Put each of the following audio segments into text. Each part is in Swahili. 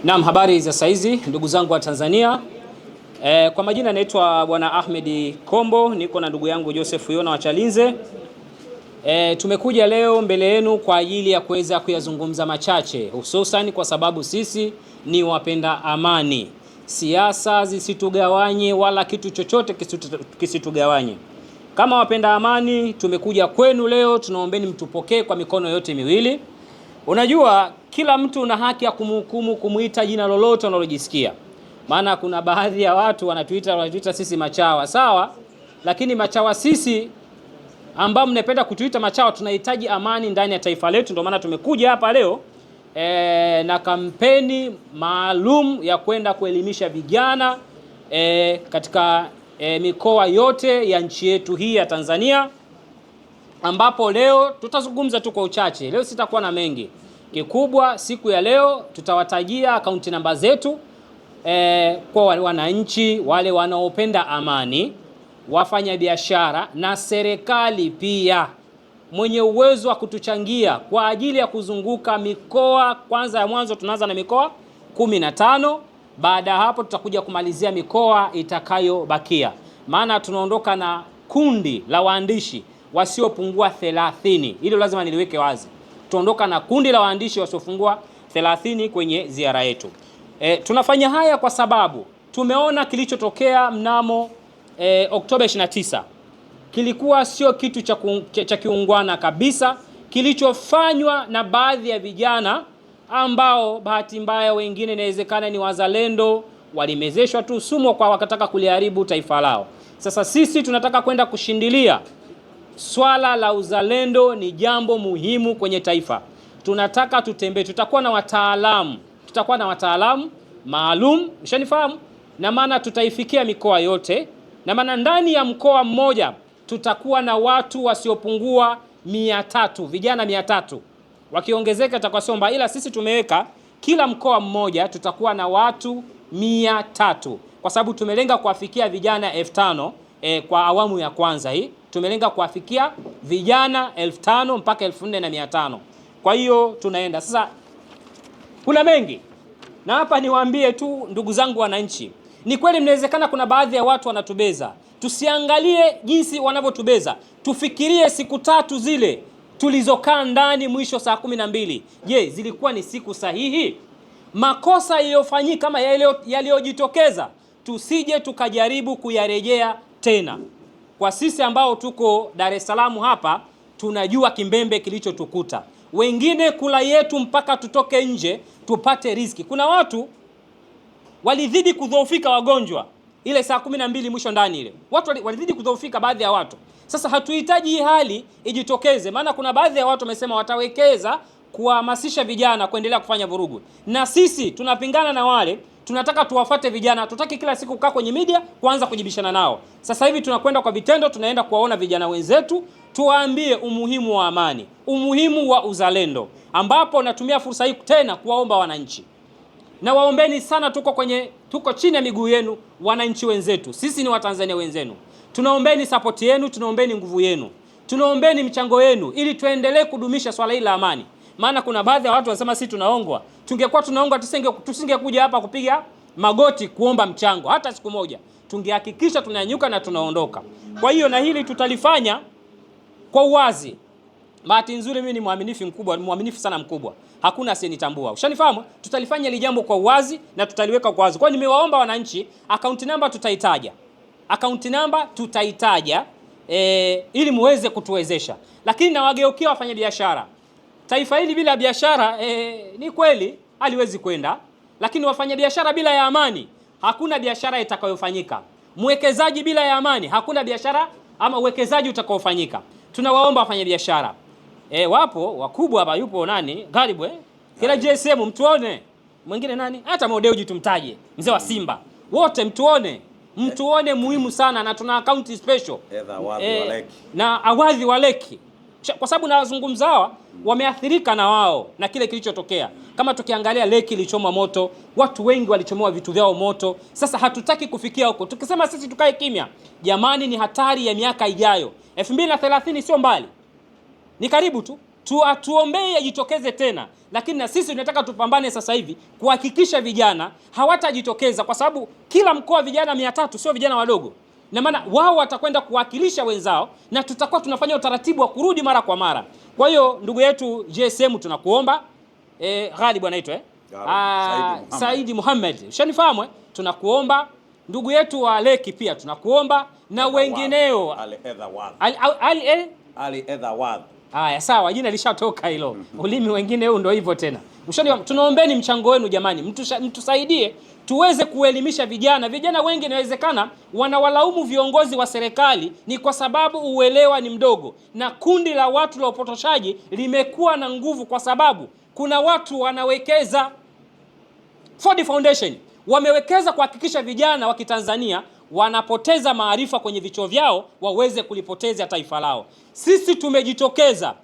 Naam, habari za saizi ndugu zangu wa Tanzania. Kwa majina naitwa Bwana Ahmed Kombo, niko na ndugu yangu Joseph Yona wa Chalinze. Tumekuja leo mbele yenu kwa ajili ya kuweza kuyazungumza machache, hususan kwa sababu sisi ni wapenda amani. Siasa zisitugawanye wala kitu chochote kisitugawanye. Kama wapenda amani tumekuja kwenu leo, tunaombeni mtupokee kwa mikono yote miwili. Unajua kila mtu una haki ya kumhukumu, kumuita jina lolote unalojisikia. Maana kuna baadhi ya watu wanatuita sisi machawa, sawa? Lakini machawa sisi ambao mnapenda kutuita machawa, tunahitaji amani ndani ya taifa letu. Ndio maana tumekuja hapa leo na kampeni maalum ya kwenda kuelimisha vijana katika mikoa yote ya nchi yetu hii ya Tanzania, ambapo leo tutazungumza tu kwa uchache. Leo sitakuwa na mengi. Kikubwa siku ya leo tutawatajia akaunti namba zetu kwa wananchi wale wanaopenda amani, wafanya biashara na serikali pia mwenye uwezo wa kutuchangia kwa ajili ya kuzunguka mikoa. Kwanza ya mwanzo tunaanza na mikoa 15, baada ya hapo tutakuja kumalizia mikoa itakayobakia. Maana tunaondoka na kundi la waandishi wasiopungua 30. Hilo lazima niliweke wazi. Tuondoka na kundi la waandishi wasiopungua 30 kwenye ziara yetu. Tunafanya haya kwa sababu tumeona kilichotokea mnamo Oktoba 29 kilikuwa sio kitu cha kiungwana kabisa, kilichofanywa na baadhi ya vijana ambao bahati mbaya wengine inawezekana ni wazalendo, walimezeshwa tu sumu kwa wakataka kuliharibu taifa lao. Sasa sisi tunataka kwenda kushindilia. Swala la uzalendo ni jambo muhimu kwenye taifa. Tunataka tutembee, tutakuwa na wataalamu maalum, mshanifahamu? Na maana tutaifikia mikoa yote, na maana ndani ya mkoa mmoja tutakuwa na watu wasiopungua 300, vijana 300. Wakiongezeka itakuwa sio mbaya, ila sisi tumeweka kila mkoa mmoja tutakuwa na watu 300, kwa sababu tumelenga kuwafikia vijana 5000 kwa awamu ya kwanza hii. Tumelenga kuwafikia vijana 5000 mpaka 4500. Kwa hiyo tunaenda sasa. Kuna mengi, na hapa niwaambie tu ndugu zangu wananchi, ni kweli mnawezekana kuna baadhi ya watu wanatubeza. Tusiangalie jinsi wanavyotubeza, tufikirie siku 3 zile tulizokaa ndani mwisho saa 12. Je, zilikuwa ni siku sahihi? Makosa yaliyofanyika kama yaliyojitokeza tusije tukajaribu kuyarejea tena. Kwa sisi ambao tuko Dar es Salaam hapa, tunajua kimbembe kilichotukuta. Wengine kula yetu mpaka tutoke nje tupate riziki. Kuna watu walidhidi kudhoofika, wagonjwa ile saa 12 mwisho ndani ile. Watu walidhidi kudhoofika, baadhi ya watu. Sasa hatuhitaji hii hali ijitokeze, maana kuna baadhi ya watu wamesema watawekeza kuhamasisha vijana kuendelea kufanya vurugu. Na sisi tunapingana na wale. Tunataka tuwafate vijana, tutaki kila siku kukaa kwenye media kuanza kujibishana nao. Sasa hivi tunakwenda kwa vitendo, tunaenda kuwaona vijana wenzetu, tuwaambie umuhimu wa amani, umuhimu wa uzalendo, ambapo natumia fursa hii tena kuwaomba wananchi. Na waombeni sana, tuko chini ya miguu yenu wananchi wenzetu. Sisi ni Watanzania wenzenu. Tunaombeni support yenu, tunaombeni nguvu yenu, tunaombeni mchango yenu ili tuendelee kudumisha swala hili la amani. Maana kuna baadhi ya watu wanasema sisi tunaongwa. Tungekuwa tunaongwa tusingekuja hapa kupiga magoti kuomba mchango hata siku moja. Tungehakikisha tunanyanyuka na tunaondoka. Kwa hiyo na hili tutalifanya kwa uwazi. Bahati nzuri mimi ni mwaminifu sana mkubwa. Hakuna asiyenitambua. Ushanifahamu? Tutalifanya ile jambo kwa uwazi na tutaliweka kwa uwazi. Kwa hiyo nimewaomba wananchi, account number tutaitaja. Account number tutaitaja ili muweze kutuwezesha. Lakini na wageukia wafanya biashara. Taifa hili bila biashara ni kweli haliwezi kwenda, lakini wafanya biashara bila ya amani hakuna biashara itakayofanyika. Mwekezaji bila ya amani hakuna biashara ama uwekezaji utakaofanyika. Tunawaomba wafanya biashara. Wapo wakubwa hapa, yupo nani? Karibu kila JSM mtuone. Mwingine nani? Hata Modeuji tumtaje. Mzee wa Simba. Wote mtuone muhimu sana, na tuna account special. Na Awadhi wa Leki. Kwa sababu na wazungumza hawa wameathirika na wao na kile kilichotokea. Kama tukiangalia Leki ilichomwa moto, watu wengi walichomoa vitu vyao moto. Sasa hatutaki kufikia huko. Tukisema sisi tukae kimya, jamani, ni hatari ya miaka ijayo. 2030 sio mbali, ni karibu tu. tuombee ajitokeze tena, lakini na sisi tunataka tupambane sasa hivi kuhakikisha vijana hawatajitokeza, kwa sababu kila mkoa vijana 300 sio vijana wadogo, na maana wao watakwenda kuwakilisha wenzao na tutakuwa tunafanya utaratibu wa kurudi mara kwa mara. Kwa hiyo ndugu yetu GSM tunakuomba, Ghalib anaitwa Saidi Muhammad, ushanifahamu tunakuomba. Ndugu yetu wa Leki pia tunakuomba, na wengineo Ali Edhawad. Haya, sawa, jina lishatoka hilo. Ulimi wengine huu ndio hivyo tena. Tunaombeni mchango wenu jamani, mtusaidie tuweze kuelimisha vijana. Vijana wengi inawezekana wanawalaumu viongozi wa serikali ni kwa sababu uelewa ni mdogo, na kundi la watu la upotoshaji limekuwa na nguvu kwa sababu kuna watu wanawekeza. Ford Foundation wamewekeza kuhakikisha vijana wa Kitanzania wanapoteza maarifa kwenye vichwa vyao waweze kulipoteza taifa lao. Sisi tumejitokeza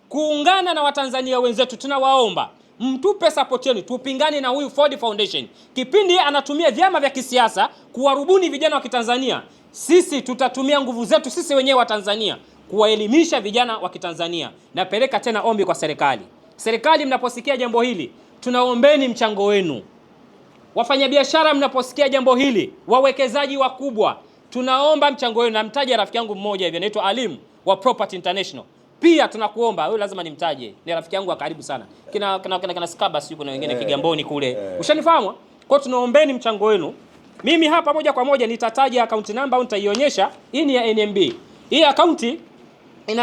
kuungana na Watanzania wenzetu, tunawaomba mtupe support yenu, tupingane na huyu Ford Foundation. Kipindi anatumia vyama vya kisiasa kuwarubuni vijana wa Kitanzania, sisi tutatumia nguvu zetu sisi wenyewe wa Tanzania kuwaelimisha vijana wa Kitanzania. Napeleka tena ombi kwa serikali. Serikali, mnaposikia jambo hili, tunaombeni mchango wenu. Wafanyabiashara, mnaposikia jambo hili, wawekezaji wakubwa, tunaomba mchango wenu. Namtaja rafiki yangu mmoja hivi anaitwa Alim wa Property International. Pia tunakuomba, wewe lazima nimtaje, ni rafiki yangu wa karibu sana. Kina Skabas yuko na wengine Kigamboni kule. Ushanifahamu? Kwa tunaombeni mchango wenu. Mimi hapa moja kwa moja nitataja account number au nitaionyesha. Hii ni ya NMB. Hii account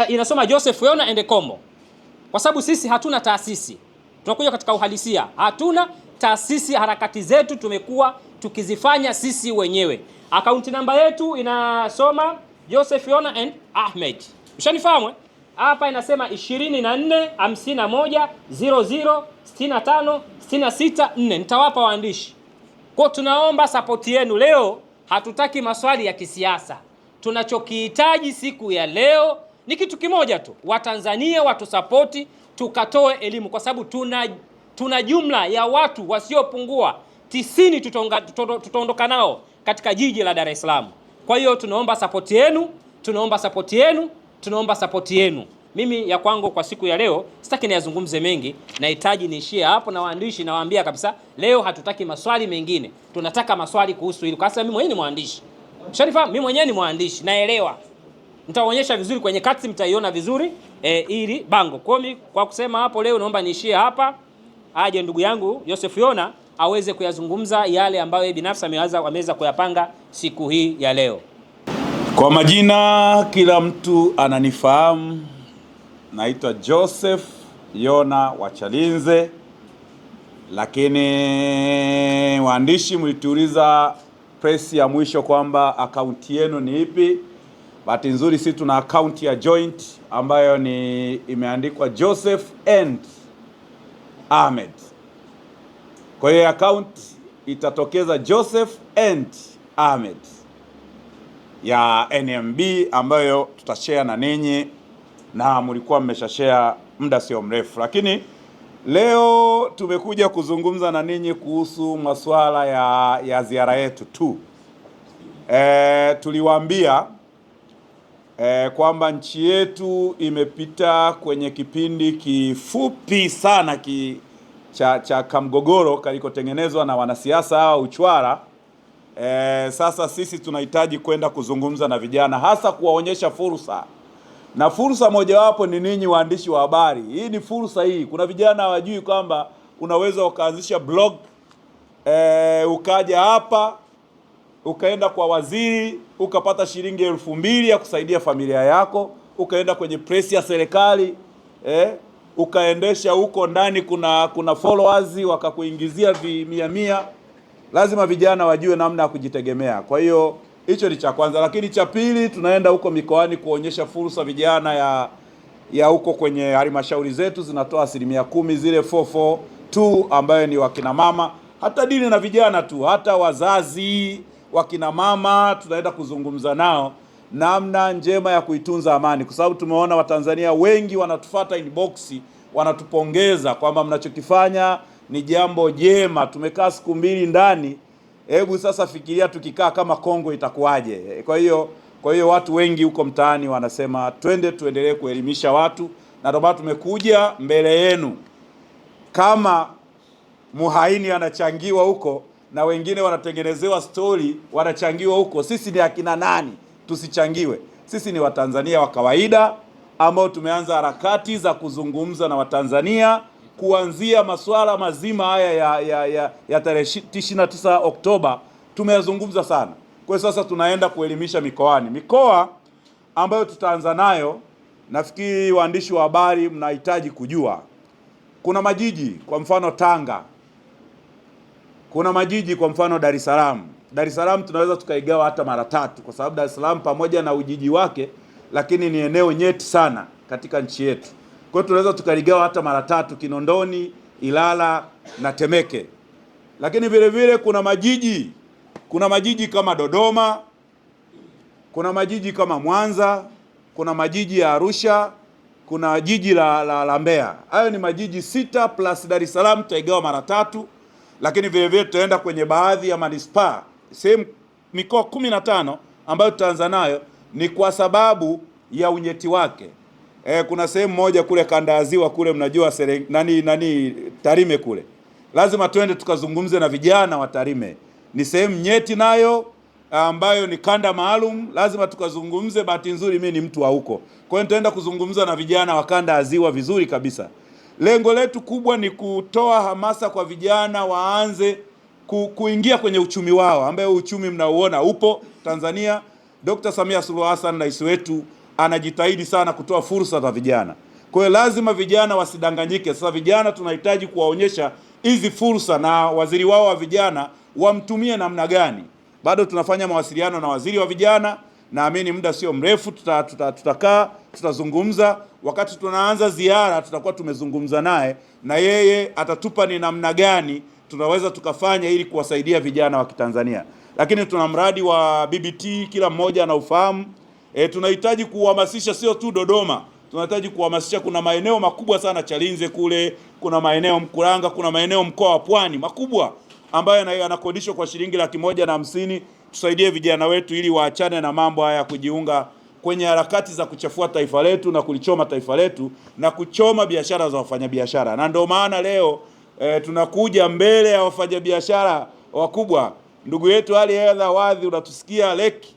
inasoma Joseph Yona and Kombo. Kwa sababu sisi hatuna taasisi. Tunakuja katika uhalisia. Hatuna taasisi, harakati zetu tumekuwa tukizifanya sisi wenyewe. Account number yetu inasoma Joseph Yona and Ahmed. Ushanifahamu? Hapa inasema 245100656664. Nitawapa waandishi. Kwa tunaomba support yenu leo. Hatutaki maswali ya kisiasa. Tunachokihitaji siku ya leo ni kitu kimoja tu. Watanzania watusapoti tukatoe elimu, kwa sababu tuna jumla ya watu wasiopungua 90 tutaondoka nao katika jiji la Dar es Salaam. Kwa hiyo tunaomba support yenu, tunaomba support yenu, tunaomba support yenu. Mimi ya kwangu kwa siku ya leo sitaki niyazungumze mengi, nahitaji niishie hapo, na waandishi nawaambia kabisa leo hatutaki maswali mengine. Tunataka maswali kuhusu hilo. Kwa sababu mimi mwenyewe ni mwandishi. Sharifa, mimi mwenyewe ni mwandishi, naelewa. Nitaonyesha vizuri kwenye kati, mtaiona vizuri ili bango. Kwa kusema hapo leo naomba niishie hapa. Aje ndugu yangu Joseph Yona aweze kuyazungumza yale ambayo binafsi ameweza kuyapanga siku hii ya leo. Kwa majina kila mtu ananifahamu, naitwa Joseph Yona wa Chalinze, lakini waandishi mlituuliza press ya mwisho kwamba akaunti yenu ni ipi. Bahati nzuri sisi tuna akaunti ya joint ambayo imeandikwa Joseph and Ahmed. Kwa hiyo account itatokeza Joseph and Ahmed ya NMB ambayo tutashare na ninyi, na mlikuwa mmeshashare muda sio mrefu, lakini leo tumekuja kuzungumza na ninyi kuhusu masuala ya ziara yetu tu. Tuliwaambia kwamba nchi yetu imepita kwenye kipindi kifupi sana cha kamgogoro kalikotengenezwa na wanasiasa hawa uchwara. Sasa sisi tunahitaji kwenda kuzungumza na vijana, hasa kuwaonyesha fursa, na fursa mojawapo ni ninyi waandishi wa habari. Hii ni fursa hii. Kuna vijana hawajui kwamba unaweza ukaanzisha blog, ukaja hapa ukaenda kwa waziri ukapata shilingi 2000 ya kusaidia familia yako, ukaenda kwenye press ya serikali, ukaendesha huko ndani kuna followers wakakuingizia 100. Lazima vijana wajue namna ya kujitegemea. Kwa hiyo hicho ni cha kwanza, lakini cha pili tunaenda huko mikoani kuonyesha fursa vijana ya huko kwenye halmashauri zetu zinatoa 10% zile 442 ambayo ni wakina mama, hata dini na vijana tu, hata wazazi wakina mama tunaenda kuzungumza nao namna njema ya kuitunza amani, kwa sababu tumeona Watanzania wengi wanatufuata inbox, wanatupongeza kwamba mnachokifanya ni jambo jema. Tumekaa siku 2 ndani, hebu sasa fikiria tukikaa kama Kongo itakuwaje? Kwa hiyo watu wengi huko mtaani wanasema tuendelee kuelimisha watu, na ndio maana tumekuja mbele yenu. Kama Muhaini anachangiwa huko na wengine wanatengenezewa stori wanachangiwa huko, sisi ni akina nani tusichangiwe? Sisi ni Watanzania wa kawaida ambao tumeanza harakati za kuzungumza na Watanzania kuanzia masuala mazima haya ya tarehe 29 Oktoba. Tumeyazungumza sana. Kwa sasa tunaenda kuelimisha mikoani. Mikoa ambayo tutaanza nayo, nafikiri waandishi wa habari mnahitaji kujua. Kuna majiji kwa mfano Tanga. Kuna majiji kwa mfano Dar es Salaam. Dar es Salaam tunaweza tukaigawa hata mara tatu kwa sababu Dar es Salaam pamoja na ujiji wake lakini ni eneo nyeti sana katika nchi yetu. Kwa hiyo tunaweza tukaligawa hata mara tatu: Kinondoni, Ilala na Temeke. Lakini vile vile kuna majiji kama Dodoma, kuna majiji kama Mwanza, kuna majiji ya Arusha, kuna jiji la Mbeya. Hayo ni majiji 6 plus Dar es Salaam tutaigawa mara tatu. Lakini vile vile tutaenda kwenye baadhi ya manispaa, sehemu mikoa 15 ambayo tutaanza nayo ni kwa sababu ya unyeti wake. Kuna sehemu moja kule kanda ya Ziwa kule, mnajua Tarime kule. Lazima tuende tukazungumze na vijana wa Tarime. Ni sehemu nyeti nayo ambayo ni kanda maalum, lazima tukazungumze. Bahati nzuri mimi ni mtu wa huko. Kwa hiyo nitaenda kuzungumza na vijana wa kanda ya Ziwa vizuri kabisa. Lengo letu kubwa ni kutoa hamasa kwa vijana waanze kuingia kwenye uchumi wao, ambayo uchumi mnauona upo Tanzania. Dr. Samia Suluhu Hassan rais wetu anajitahidi sana kutoa fursa za vijana. Kwa hiyo lazima vijana wasidanganyike. Sasa vijana tunahitaji kuwaonyesha hizi fursa, na waziri wao wa vijana wamtumie namna gani. Bado tunafanya mawasiliano na waziri wa vijana, naamini muda sio mrefu tutakaa tutazungumza. Wakati tunaanza ziara tutakuwa tumezungumza naye, na yeye atatupa ni namna gani tunaweza tukafanya ili kuwasaidia vijana wa Kitanzania. Lakini tuna mradi wa BBT, kila mmoja anaufahamu. Tunahitaji kuhamasisha sio tu Dodoma, tunahitaji kuhamasisha. Kuna maeneo makubwa sana Chalinze kule, kuna maeneo Mkuranga, kuna maeneo mkoa wa Pwani makubwa ambayo yanakodishwa kwa shilingi 150. Tusaidie vijana wetu ili waachane na mambo haya kujiunga kwenye harakati za kuchafua taifa letu na kulichoma taifa letu na kuchoma biashara za wafanyabiashara. Na ndio maana leo tunakuja mbele ya wafanyabiashara wakubwa. Ndugu yetu Ali Edha Wadhi, unatusikia Leki?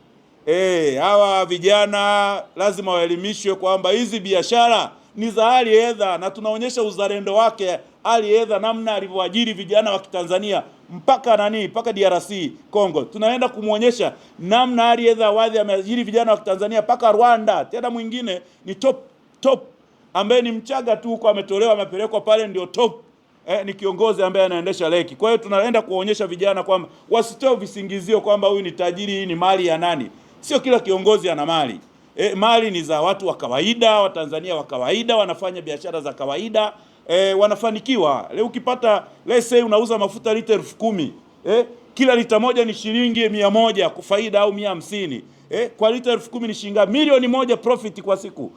Hawa vijana lazima waelimishwe kwamba hizi biashara ni za Ali Edha, na tunaonyesha uzalendo wake Ali Edha, namna alivyoajiri vijana wa Kitanzania mpaka DRC Congo. Tunaenda kumuonyesha namna Ali Edha Wadhi ameajiri vijana wa Kitanzania mpaka Rwanda. Tena mwingine ni top ambaye ni Mchaga tu huko, ametolewa amepelekwa pale, ndio top. Ni kiongozi ambaye anaendesha Leki. Kwa hiyo tunaenda kuonyesha vijana kwamba wasitoe visingizio kwamba huyu ni tajiri, hii ni mali ya nani. Sio kila kiongozi ana mali. Mali ni za watu wa kawaida, Watanzania wa kawaida, wanafanya biashara za kawaida, wanafanikiwa. Leo ukipata, let's say unauza mafuta lita 10,000, kila lita moja ni shilingi 100 kwa faida au 150. Kwa lita 10,000 ni shilingi milioni 1 profit kwa siku.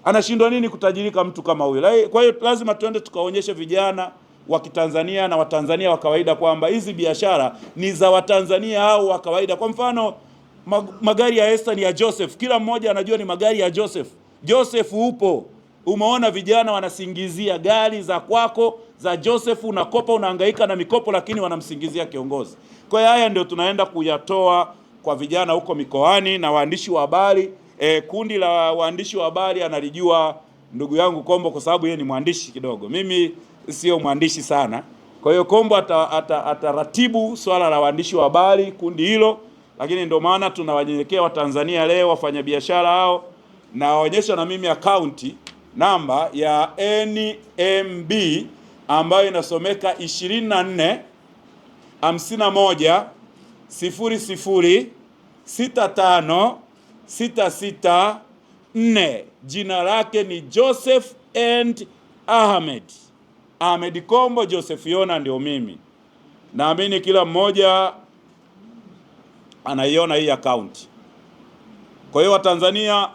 Anashindwa nini kutajirika mtu kama huyo? Kwa hiyo lazima tuende tukaonyeshe vijana wa Kitanzania na Watanzania wa kawaida kwamba hizi biashara ni za Watanzania au wa kawaida. Kwa mfano, magari ya Esther ni ya Joseph. Kila mmoja anajua ni magari ya Joseph. Joseph upo. Umeona vijana wanasingizia gari za kwako za Joseph, unakopa, unahangaika na mikopo, lakini wanamsingizia kiongozi. Kwa hiyo haya ndio tunaenda kuyatoa kwa vijana huko mikoani na waandishi wa habari. Kundi la waandishi wa habari analijua ndugu yangu Kombo kwa sababu yeye ni mwandishi kidogo. Mimi sio mwandishi sana. Kwa hiyo Kombo ataratibu swala la waandishi wa habari kundi hilo, lakini ndio maana tunawanyenyekea Watanzania leo wafanyabiashara hao, na waonyesha na mimi akaunti namba ya NMB ambayo inasomeka 24 51 00 65 664. Jina lake ni Joseph and Ahmed Kombo. Joseph Yona ndio mimi. Naamini kila mmoja anaiona hii account. Kwa hiyo Watanzania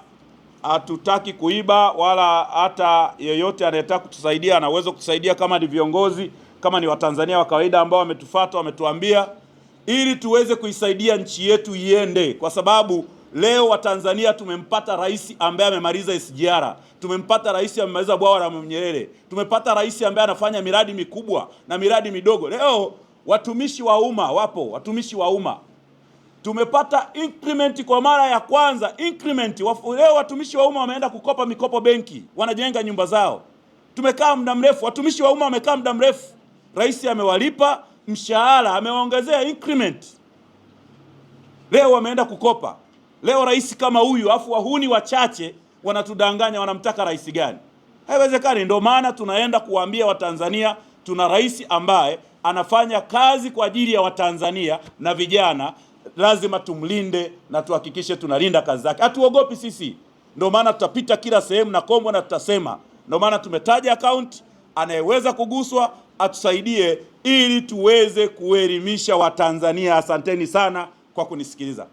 hatutaki kuiba, wala hata yeyote anayetaka kutusaidia anaweza kutusaidia, kama ni viongozi, kama ni Watanzania wa kawaida ambao wametufuata, wametuambia, ili tuweze kuisaidia nchi yetu iende, kwa sababu leo Watanzania tumempata rais ambaye amemaliza SGR. tumempata rais amemaliza bwawa la Mwalimu Nyerere, tumepata rais ambaye anafanya miradi mikubwa na miradi midogo. Leo watumishi wa umma wapo, watumishi wa umma tumepata increment kwa mara ya kwanza, increment. Leo watumishi wa umma wameenda kukopa mikopo benki, wanajenga nyumba zao. Tumekaa muda mrefu, watumishi wa umma wamekaa muda mrefu, rais amewalipa mshahara, amewaongezea increment, leo wameenda kukopa. Leo rais kama huyu, afu wahuni wachache wanatudanganya, wanamtaka rais gani? Haiwezekani. Ndio maana tunaenda kuwaambia Watanzania tuna rais ambaye anafanya kazi kwa ajili ya Watanzania na vijana. Lazima tumlinde na tuhakikishe tunalinda kazi zake. Hatuogopi sisi. Ndio maana tutapita kila sehemu na Kombo na tutasema. Ndio maana tumetaja account, anayeweza kuguswa atusaidie ili tuweze kuelimisha Watanzania. Asanteni sana kwa kunisikiliza.